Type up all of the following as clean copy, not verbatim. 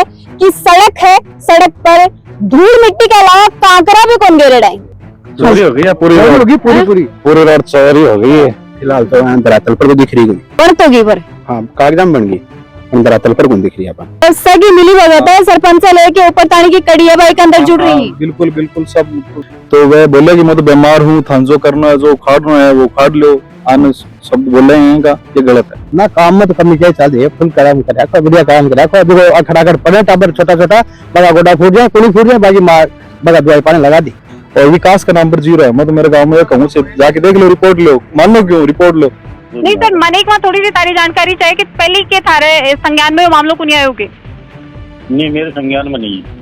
कि सड़क है, सड़क पर धूल मिट्टी के अलावा कांकरा भी कौन गिरे डाई। चोरी हो गई है, पूरी रोड चोरी हो गई है। फिलहाल तो धरातल पर दिख रही बन तो गई पर हाँ कागजाम बन गई, धरातल पर कौन दिख रही है अपन। तो सगी मिली भगत है, सरपंच से लेके ऊपर तानी की कड़ी है भाई के अंदर जुड़ रही। बिल्कुल बिल्कुल सब। तो वह बोले कि मैं तो बीमार हूँ, जो करना है, जो उखाड़ना है वो उखाड़ लो, आने सब बोले हैं का ये गलत है ना। काम में तो कमी क्या चल रही है, फुल काम करा को बढ़िया काम करा को अभी अखड़ा पड़े टाबर छोटा छोटा बड़ा गोटा फूट जाए, कुली फूट जाए, बाकी मार बगा दवाई पानी लगा दी। और विकास का नंबर 0 है। मैं तो मेरे गांव में कहूँ से जाके देख लो, रिपोर्ट लो, मान लो क्यों रिपोर्ट लो। नहीं सर, मैंने एक थोड़ी सी तारी जानकारी चाहिए कि पहले के थारे संज्ञान में मामलों को नहीं आयोगे। नहीं, मेरे संज्ञान में नहीं है।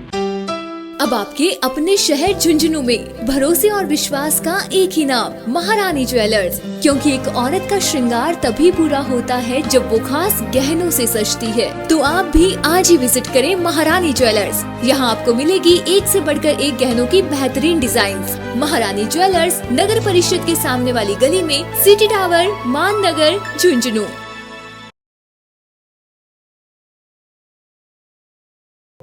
अब आपके अपने शहर झुंझुनू में भरोसे और विश्वास का एक ही नाम, महारानी ज्वेलर्स। क्योंकि एक औरत का श्रृंगार तभी पूरा होता है जब वो खास गहनों से सजती है। तो आप भी आज ही विजिट करें महारानी ज्वेलर्स। यहाँ आपको मिलेगी एक से बढ़कर एक गहनों की बेहतरीन डिजाइन्स। महारानी ज्वेलर्स नगर परिषद के सामने वाली गली में, सिटी टावर, मान नगर, झुंझुनू।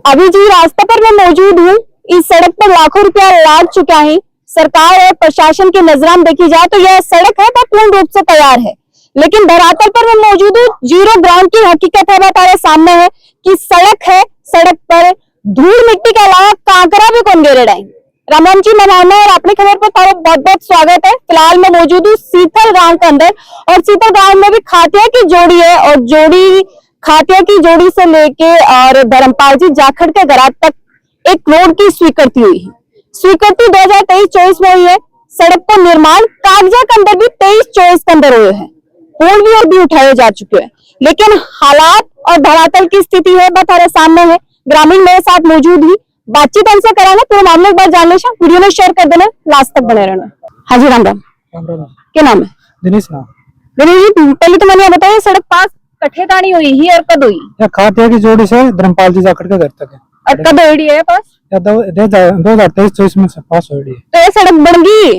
अभी जी रास्ते पर मैं मौजूद हूँ। इस सड़क पर लाखों रुपया लाग चुका है। सरकार और प्रशासन की नजरान देखी जाए तो यह सड़क है वो पूर्ण रूप से तैयार है, लेकिन धरातल पर मैं मौजूद हूँ। 0 ग्राउंड की हकीकत है हमारे सामने है कि सड़क है, सड़क पर धूल मिट्टी के अलावा कांकरा भी कौन गिरे डाई। रामन जी मेहमान और अपनी खबर पर तारा बहुत बहुत स्वागत है। फिलहाल मैं मौजूद हूँ सीथल गाँव के अंदर, और सीथल गाँव में भी खातिया की जोड़ी है, और जोड़ी खातिया की जोड़ी से लेके और धर्मपाल जी जाखड़ के घराट तक एक रोड की स्वीकृति हुई है। स्वीकृति 2023-24 में हुई है। सड़क का निर्माण कागजात के अंदर भी 23-24 के अंदर हुए हैं, पोल भी उठाए जा चुके हैं, लेकिन हालात और धरातल की स्थिति है वह हमारे सामने है। ग्रामीण मेरे साथ मौजूद ही, बातचीत हमसे कराना, पूरे मामले एक बार जान ले, वीडियो में शेयर कर देना, लास्ट तक बने रहना। हाँ जी, राम राम। क्या नाम है? दिनेश नाम। दिनेश जी, पहले तो मैंने बताया सड़क पास कठेदानी हुई ही और कद हुई? खातिया की जोड़ी से धर्मपाल जी जाखड़ के घर तक है। और कद हुई है पास? 2023-24 में पास हो रही है। तो ये सड़क बन गई?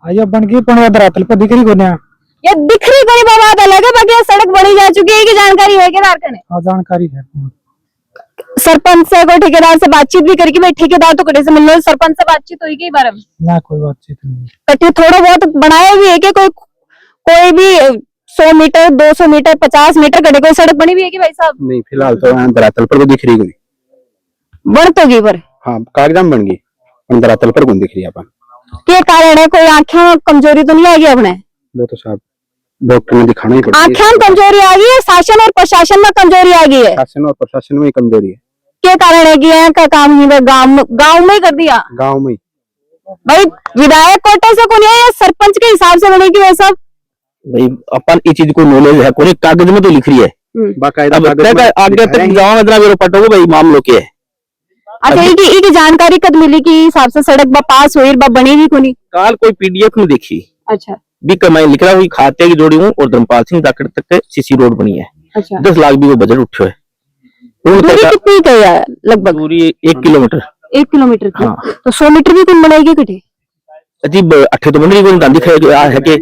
ये बन गई, पर धरातल पर दिख रही को नहीं। ये दिख रही कोई बात अलग है, बाकी सड़क बनी जा चुकी है कि जानकारी है कि नारकन है? हाँ, जानकारी है। सरपंच से कोई ठेकेदार से बातचीत भी करके, भाई ठेकेदार तो कटे से मिलने, सरपंच से बातचीत हुई कई बार ना? कोई बातचीत नहीं। कटे थोड़ा बहुत बनाया भी है कि कोई भी 100 मीटर 200 मीटर 50 मीटर कटे कोई सड़क बनी भी है कि भाई साहब? नहीं, फिलहाल तो धरातल पर दिख रही कोई। बन तो गई पर हाँ कागजाम बन गई, धरातल पर कौन दिख रही है अपन। क्या कारण है? कोई आंखें कमजोरी तो नहीं आ गई अपने? वो तो साहब डॉक्टर ने दिखाना ही पड़ेगा। आंखें कमजोरी आ गई है, शासन और प्रशासन में कमजोरी आ गई है। शासन और प्रशासन में कमजोरी है। क्या कारण है कि यहाँ का काम ही गाँव में ही कर दिया? गाँव में भाई विधायक कोटे से कौन है या सरपंच के हिसाब से बनेगी वैसा? भाई अपन इस चीज को नॉलेज है, कोई कागज में तो लिख रही है बाकायदा। आगे तक जाओ इतना पटोगे भाई मामलों के। अच्छा, एक जानकारी कद मिली कि हिसाब से सड़क पास हुई बनेगी कोनी? काल कोई पीडीएफ में देखी। अच्छा, भी कमाई लिख रहा हुई खाते की जोड़ी हूँ, और धर्मपाल सिंह जाखड़ तक सीसी रोड बनी है। अच्छा, 10 लाख भी वो बजट उठे है। कितनी का है लगभग? दूरी 1 किलोमीटर। 1 किलोमीटर की? हाँ। तो 100 मीटर भी कौन बनाएगी कटे? अजीब अठे तो बन रही दिख रहा है कि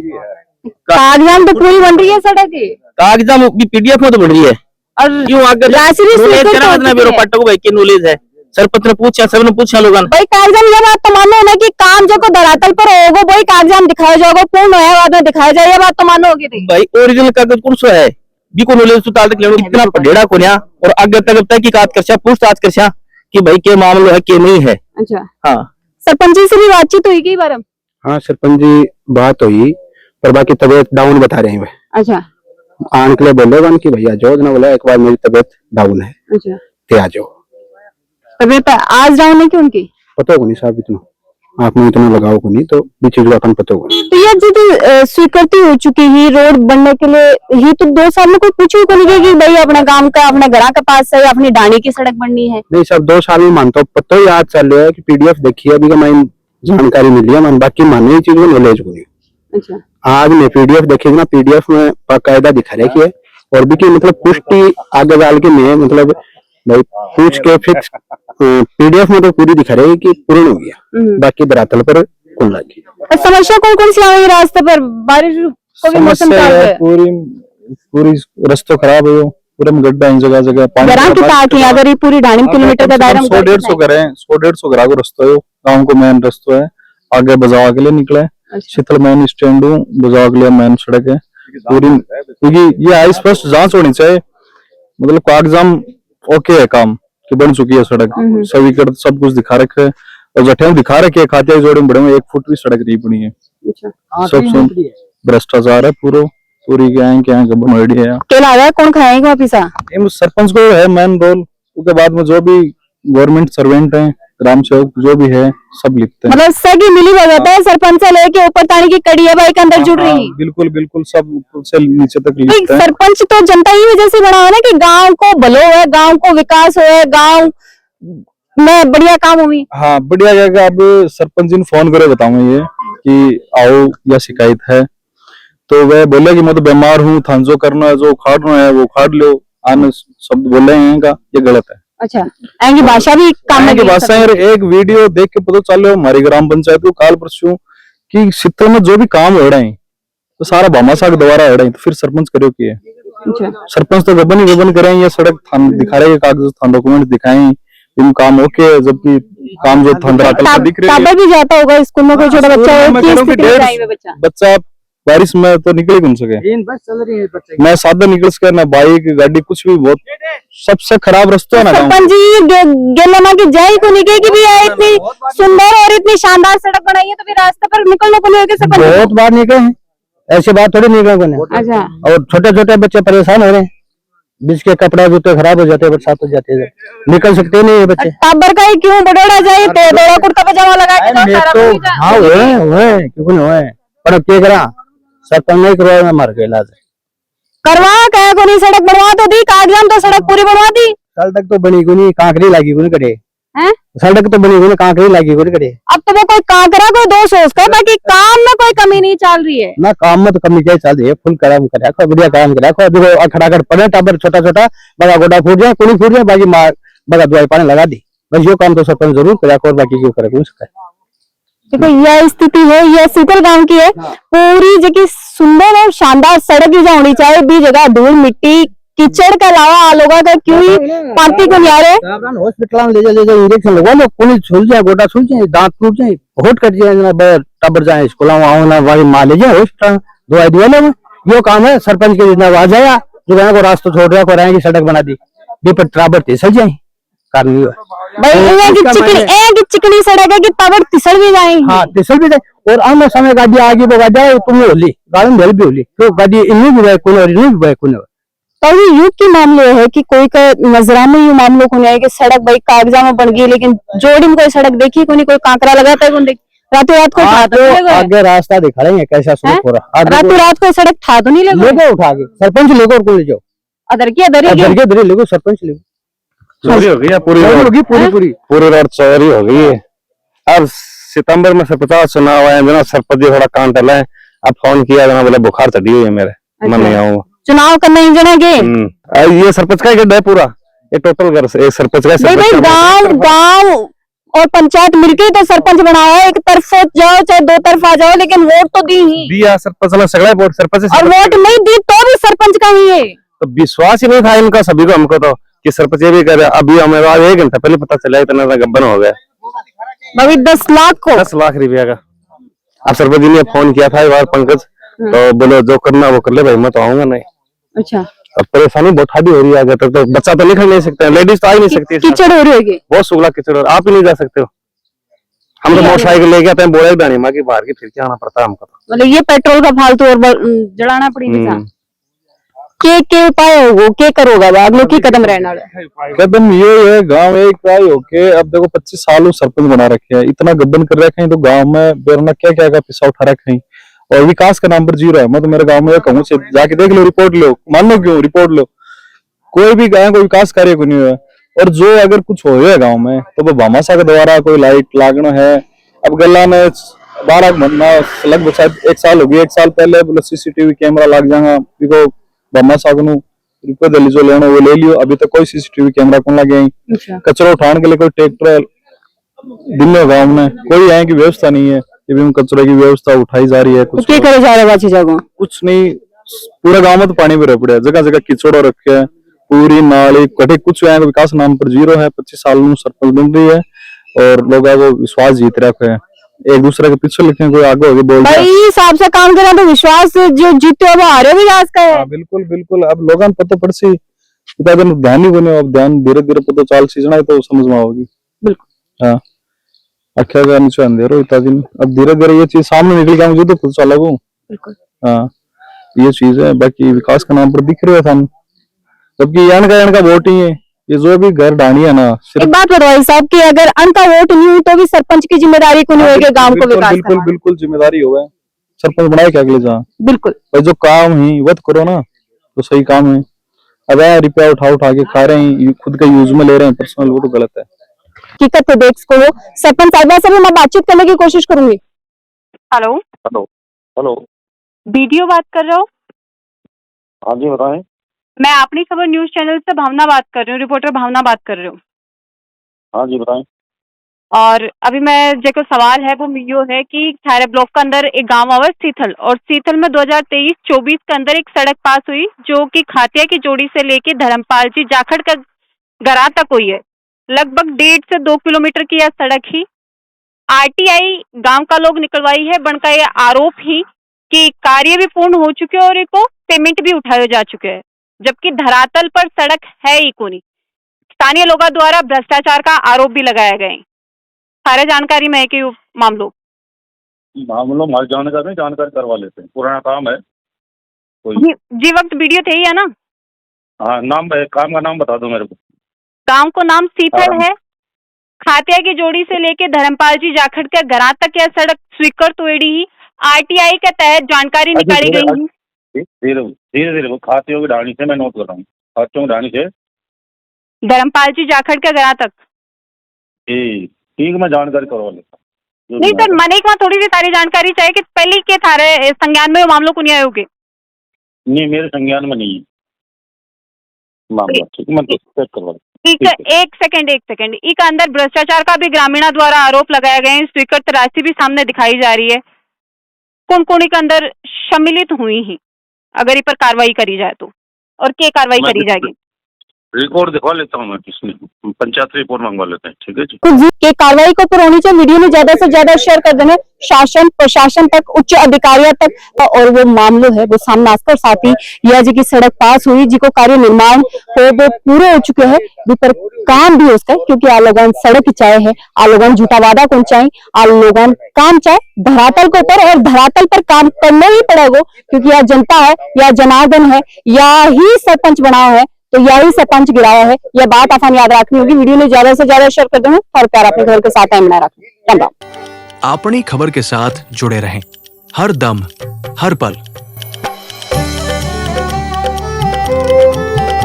कागजाम तो पूरी बन रही है सड़क की। कागजाम भी पीडीएफ में तो बन रही है। और क्यों आगे पटो भाई के नॉलेज है। सरपंच ने पूछा, सबने पूछा लोगों ने। भाई कागजाम ये बात तो मानो ना कि काम जो को धरातल पर होगा वही कागजाम दिखाया जाएगा, पूर्ण होया बाद में दिखाया जाए, ये बात तो मानो होगी। भाई ओरिजिनल कागज कौन सा है? भी को नॉलेज तो ताल तक लेनो इतना पढ़ेड़ा को ना, और आगे तक तहकीकात करछा, पूछताछ करछा कि भाई के मामलो है के नहीं है। अच्छा, हाँ। सरपंच जी से भी बातचीत हुई कई बार? हाँ, सरपंच जी बात हुई, पर बाकी तबीयत डाउन बता रहे हैं। अच्छा, आने के लिए बोले वन की भैया जो ना बोला एक बार मेरी तबीयत डाउन है। अच्छा, ते आ जाओ। तबीयत आज डाउन है कि उनकी? पता को नहीं साहब, इतना आप में इतना लगाओ को नहीं, तो भी चीज अपन पता को नहीं। तो ये जो स्वीकृति हो चुकी है रोड बनने के लिए ही, तो 2 साल में कोई पूछो को नहीं कि भाई अपना गांव का अपने घर के पास से अपनी डाणी की सड़क बननी है? नहीं साहब, 2 साल में मानता हूँ, पता ही याद चल रहा है कि पीडीएफ देखी है अभी का मैं जानकारी मिली है, मन बाकी माने ही चीज में नॉलेज को नहीं। अच्छा, आज मैं पीडीएफ देखेगी ना, पीडीएफ में बाकायदा दिखा रहा है कि और भी की मतलब पुष्टि आगे डाल के मैं मतलब भाई पूछ के फिक्स पीडीएफ में तो पूरी दिखा रही है कि पूर्ण हो गया, बाकी धरातल पर कौन लगी। समस्या कौन सी आ रही रास्ते पर? बारिश को भी मौसम पूरी रास्ता खराब है, पूरे में गड्ढा है जगह जगह पानी गरां की ताक है अगर ये पूरी 2.5 किलोमीटर का दायरा 100-150 करें 100-150 ग्राह को रास्ता है गाँव को मेन रास्ता है आगे बजावा के लिए निकले शीतल मेन स्टैंड बजावा के लिए मेन सड़क है पूरी क्योंकि ये आई स्पष्ट जांच होनी चाहिए मतलब कागजाम ओके है काम कि बन चुकी है सड़क सभी कर सब कुछ दिखा रखे है और जठे दिखा रखे है खातिया जोड़े में बड़े में 1 फुट भी सड़क नहीं बनी है सब भ्रष्टाचार है पूरी क्या गबन हो रही है केला है कौन खाएगा पिसा सरपंच को है मेन रोल उसके बाद में जो भी गवर्नमेंट सर्वेंट है ग्राम सेवक जो भी है सब लिखते हैं मतलब सगी मिली भगत है सरपंच से लेके ऊपर तानी की कड़ी है भाई के अंदर जुड़ रही है बिल्कुल बिल्कुल सब ऊपर से नीचे तक लिखते हैं सरपंच तो जनता ही वजह से बना है ना कि गांव को भलो है गांव को विकास हो गांव में बढ़िया काम हुई हाँ बढ़िया जाएगा अब सरपंच जी ने फोन करे बताऊंगा ये कि आओ या शिकायत है तो वह बोले कि मैं तो बीमार हूँ थांजो करना है जो उखाड़ना है वो उखाड़ लो आने शब्द बोले हैं का ये गलत है अच्छा आएंगी भाषा भी काम की भाषा है एक वीडियो देख के पता चलो हमारी ग्राम पंचायत को काल परसों कि शीतल में जो भी काम हो रहे हैं तो सारा भामाशाह के द्वारा हो रहे हैं तो फिर सरपंच करो कि सरपंच तो गबन ही गबन करें या सड़क दिखा रहे कागज थान डॉक्यूमेंट दिखाएं इन काम ओके जबकि काम जो थान दिख रही है भी जाता होगा स्कूल में कोई छोटा बच्चा बच्चा बारिश में तो निकल ही नहीं सके बस चल रही है मैं साधन निकल सके ना बाइक गाड़ी कुछ भी बहुत सबसे खराब रास्ता है ना सरपंच जी गेलना की जाई को निकले कि भी इतनी सुंदर और इतनी शानदार सड़क बनाई है तो फिर रास्ते पर निकलने को नहीं सरपंच बहुत बार निकले हैं ऐसी बात थोड़ी निकले को अच्छा और छोटे छोटे बच्चे परेशान हो रहे हैं बीच के कपड़ा जूते खराब हो जाते हैं बरसात हो जाती है निकल सकते नहीं है बच्चे टाबर का ही क्यों बड़ोड़ा जाए तो बड़ा कुर्ता पजामा लगा के हाँ हुए क्यों नहीं हुए पर क्या करा सरपंच नहीं करवाया मार के इलाज करवा क्या को नहीं सड़क बनवा तो दी कागजाम तो सड़क पूरी बनवा दी सड़क तो बनी को नहीं कांकरी लगी को नहीं करे हैं सड़क तो बनी को नहीं कांकरी लगी को नहीं करे अब तो वो कोई कांकरा कोई दोष हो उसका बाकी काम में कोई कमी नहीं चल रही है ना काम में तो कमी क्या चल रही है फुल काम करे बढ़िया काम करे देखो अखड़ा कर पड़े टाबर छोटा छोटा बड़ा गोडा फूट जाए कुड़ी फूट जाए बाकी मार बड़ा दवाई पानी लगा दी बस यो काम तो सरपंच जरूर करे और बाकी क्यों करे कौन सा देखो यह स्थिति है यह शीतल गांव की है पूरी जगह सुंदर और शानदार सड़क जो होनी चाहिए भी जगह धूल मिट्टी कीचड़ के अलावा आलोगा का क्यों ही पार्टी को नहीं आ रहे हॉस्पिटल में ले जा इंजेक्शन लगवा लो पुलिस छूल जाए गोटा छूल जाए दांत टूट जाए होट कट जाए टबर जाए स्कूल आओ ना वाली माँ ले जाए हॉस्पिटल दवाई दिवा लो यो काम है सरपंच के जितना आवाज आया जो कहना को रास्ता छोड़ रहा को रहेंगे सड़क बना दी भी पर टबर तिसल जाए कारण भाई चिकनी सड़क है कि टावर तिसल भी जाए हाँ तिसल भी जाए और आने समय गाड़ी आगे वो गाड़ी तुम्हें होली गाड़ी मेल भी होली तो गाड़ी इन्हीं भी कौन और इन्हीं भी कौन तो ये युग की मामले है कि कोई का नजरा में ये मामलों को नहीं है कि सड़क भाई कागजा में बन गई लेकिन जोड़ी में कोई सड़क देखी को नहीं कोई कांकरा लगाता है रातों रात को आगे रास्ता दिखा रहे हैं कैसा सड़क हो रहा रातों रात को सड़क ठा तो नहीं लेगा उठा के सरपंच लेको और को ले जाओ अदर की लेको सरपंच लेको चोरी हो गई पूरी होगी पूरी रोड चोरी हो गई है अब सितंबर में 50 चुनाव आए जना सरपंच थोड़ा कान टला है अब फोन किया जना बोले बुखार चढ़ी हुई है मेरे मैं नहीं आऊंगा चुनाव करना ही जना के ये सरपंच का गड्ढा है पूरा ये टोटल घर से एक सरपंच का भाई गांव और पंचायत मिलके तो सरपंच बनाया है एक तरफ जाओ चाहे दो तरफ आ जाओ लेकिन वोट तो दी ही दिया सरपंच ने सगड़ा वोट सरपंच और वोट नहीं दी तो भी सरपंच का ही है तो विश्वास ही नहीं था इनका सभी को हमको तो कि सरपंच ये भी करे अभी हमें 1 घंटा पहले पता चला इतना गब्बन हो गया भाई 10 लाख को 10 लाख रुपया का अब सरपंच जी ने फोन किया था एक बार पंकज तो बोलो जो करना वो कर ले भाई मैं तो आऊंगा नहीं अच्छा अब परेशानी बहुत हादी हो रही है तो बच्चा तो निकल नहीं सकते लेडीज तो आ ही नहीं सकती कीचड़ हो रही है बहुत सुगला कीचड़ हो आप ही नहीं जा सकते हो हम तो मोटरसाइकिल लेके आते हैं बोरा ही डानी माँ की बाहर की फिर के आना पड़ता है हमको मतलब ये पेट्रोल का फालतू और जलाना पड़ी के उपाय होगा के करोगा अगले की कदम रहना कदम ये है गांव एक उपाय होके अब देखो 25 साल सरपंच बना रखे हैं इतना गबन कर रखे हैं तो गांव में बेरना क्या क्या का पिसा उठा रखे हैं और विकास का नंबर 0 है मैं तो मेरे गांव में कहूँ जाके देख लो रिपोर्ट लो मान लो क्यों रिपोर्ट लो कोई भी गांव को विकास कार्य को नहीं हुआ और जो अगर कुछ हो गया गाँव में तो वो भामाशाह के द्वारा कोई लाइट लागना है अब गला ने 12 महीना लगभग शायद 1 साल हो गया 1 साल पहले बोले सीसीटीवी कैमरा लग जाएगा बिको भामाशाह को रुपये दे लीजो लेना वो ले लियो अभी तक कोई सीसीटीवी कैमरा कौन लगे कचरा उठाने के लिए कोई ट्रैक्टर दिन गाँव में कोई है की व्यवस्था नहीं है कचरे की व्यवस्था उठाई जा रही है कुछ क्या करे जा रहा है कुछ नहीं पूरे गांव में तो पानी भरे पड़े जगह जगह कीचड़ रखे है पूरी नाली कटे कुछ है विकास नाम पर जीरो है। 25 साल में सरपंच बन रही है और लोग को विश्वास जीत रखे हैं। एक दूसरे के पीछे लिखे कोई आगे होगी बोल भाई हिसाब से काम करें तो विश्वास जो जीते वो हारे भी राज का है। बिल्कुल बिल्कुल। अब लोगों को पता पड़ सी इतना दिन ध्यान ही बने। अब ध्यान धीरे धीरे पता चाल सीजना है तो समझ में आओगी। बिल्कुल हाँ अख्या का नीचे अंधेरो इतना दिन। अब धीरे धीरे ये चीज सामने निकल गया मुझे तो खुद चला गो। बिल्कुल हाँ ये चीज है। बाकी विकास के नाम पर दिख रहा था जबकि यान का वोट ही है। ये जो भी घर डाणी है ना एक बात बताओ साहब की अगर अन का वोट नहीं हुई तो भी सरपंच की जिम्मेदारी को नहीं होगी गांव को विकास बिल्कुल करना। बिल्कुल जिम्मेदारी होगा। सरपंच बनाए क्या अगले जहाँ बिल्कुल भाई जो काम है वो तो करो ना तो सही काम है। अब रुपया उठा के खा रहे हैं खुद का यूज में ले रहे हैं पर्सनल वो तो गलत है। हकीकत देख को सरपंच साहिबा से भी मैं बातचीत करने की कोशिश करूंगी। हेलो हेलो हेलो वीडियो बात कर रहे हो? हाँ जी बताएं। मैं अपनी खबर न्यूज चैनल से भावना बात कर रही हूँ, रिपोर्टर भावना बात कर रही हूँ। हाँ जी बताएं। और अभी मैं जो सवाल है वो यो है कि थारे ब्लॉक के अंदर एक गांव आवा सीथल और सीथल में 2023-24 के अंदर एक सड़क पास हुई जो कि खातिया की जोड़ी से लेके धर्मपाल जी जाखड़ का गरा तक हुई है। लगभग 1.5 से 2 किलोमीटर की यह सड़क ही आरटीआई गांव का लोग निकलवाई है। बनका यह आरोप ही कि कार्य भी पूर्ण हो चुके और इनको पेमेंट भी उठाए जा चुके हैं, जबकि धरातल पर सड़क है ही को नहीं। स्थानीय लोगों द्वारा भ्रष्टाचार का आरोप भी लगाया गए। सारे जानकारी में है कि मामलों हमारी जानकारी करवा लेते हैं। पुराना काम है जी वक्त वीडियो थे ही है ना। हाँ नाम काम का नाम बता दो मेरे को। गांव को नाम सीथल है। खातिया की जोड़ी से लेके धर्मपाल जी जाखड़ के घरा तक यह सड़क स्वीकृत हुई ही आरटीआई के तहत जानकारी निकाली गई है। धीरे धीरे वो खातियों की ढाणी से मैं नोट कर रहा हूँ। खातियों की ढाणी से धर्मपाल जी जाखड़ के घरा तक ठीक मैं जानकारी करवा लेता हूँ। नहीं सर मने वहाँ थोड़ी सी सारी जानकारी चाहिए कि पहले के थारे संज्ञान में मामलों को नहीं आयोगे। नहीं मेरे संज्ञान में नहीं है मामला। ठीक मैं चेक करवा। ठीक है एक सेकंड इक अंदर भ्रष्टाचार का भी ग्रामीणों द्वारा आरोप लगाए गए हैं। स्वीकृत राशि भी सामने दिखाई जा रही है। कौन कौन के अंदर सम्मिलित हुई ही अगर इस पर कार्रवाई करी जाए तो और क्या कार्रवाई करी जाएगी? रिकॉर्ड दिखवा लेता हूँ मैं किसने पंचायत रिपोर्ट मंगवा लेते हैं। ठीक है जी कुछ जी के कार्रवाई को पर होनी चाहिए। वीडियो में ज्यादा से ज्यादा शेयर कर देना शासन प्रशासन तक उच्च अधिकारियों तक और वो मामलों है वो सामने आकर साथ ही यह जी की सड़क पास हुई जी को कार्य निर्माण हो वो पूरे हो चुके हैं पर काम भी उसका क्योंकि आ लोगन सड़क चाहे है आ लोगन झूठा वादा कौन चाहे आ लोगन काम चाहे धरातल के ऊपर और धरातल पर काम करना ही पड़ेगा क्योंकि यह जनता है या जनार्दन है या ही सरपंच बना है तो यही सरपंच गिराया है। यह बात आसान याद रखनी होगी। वीडियो में ज्यादा से ज्यादा शेयर कर दें हर प्यार अपने घर के साथ टाइम बना रखें। धन्यवाद। अपनी खबर के साथ जुड़े रहें हर दम हर पल।